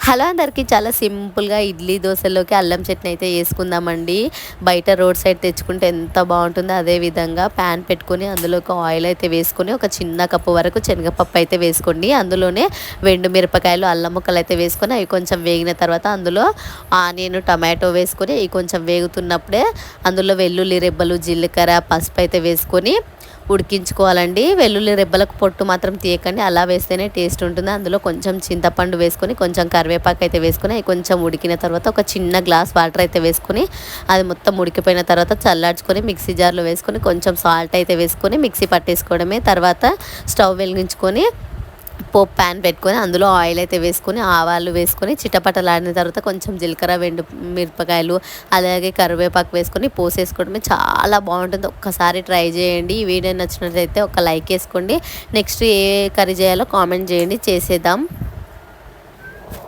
Hello అందరికీ, చాలా సింపుల్గా ఇడ్లీ దోశలోకి అల్లం చట్నీ అయితే వేసుకుందామండి. బయట రోడ్ సైడ్ తెచ్చుకుంటే ఎంత బాగుంటుందో అదే విధంగా ప్యాన్ పెట్టుకొని అందులోకి ఆయిల్ అయితే వేసుకొని ఒక చిన్న కప్పు వరకు శనగపప్పు అయితే వేసుకోండి. అందులోనే వెండు మిరపకాయలు, అల్లం ముక్కలు అయితే వేసుకొని అవి కొంచెం వేగిన తర్వాత అందులో ఆనియన్, టమాటో వేసుకొని అవి కొంచెం వేగుతున్నప్పుడే అందులో వెల్లుల్లి రెబ్బలు, జీలకర్ర, పసుపు అయితే వేసుకొని ఉడికించుకోవాలండి. వెల్లుల్లి రెబ్బలకు పొట్టు మాత్రం తీయకండి, అలా వేస్తేనే టేస్ట్ ఉంటుంది. అందులో కొంచెం చింతపండు వేసుకొని కొంచెం కరివేపాకు అయితే వేసుకొని అవి కొంచెం ఉడికిన తర్వాత ఒక చిన్న గ్లాస్ వాటర్ అయితే వేసుకొని అది మొత్తం ఉడికిపోయిన తర్వాత చల్లార్చుకొని మిక్సీ జార్లో వేసుకొని కొంచెం సాల్ట్ అయితే వేసుకొని మిక్సీ పట్టేసుకోవడమే. తర్వాత స్టవ్ వెలిగించుకొని పోపు ప్యాన్ పెట్టుకొని అందులో ఆయిల్ అయితే వేసుకొని ఆవాలు వేసుకొని చిటపటలాడిన తర్వాత కొంచెం జీలకర్ర, వెండు మిరపకాయలు, అలాగే కరివేపాకు వేసుకొని పోసేసుకోవడమే. చాలా బాగుంటుంది, ఒక్కసారి ట్రై చేయండి. ఈ వీడియో నచ్చినట్లయితే ఒక లైక్ వేసుకోండి. నెక్స్ట్ ఏ కర్రీ చేయాలో కామెంట్ చేయండి, చేసేద్దాం.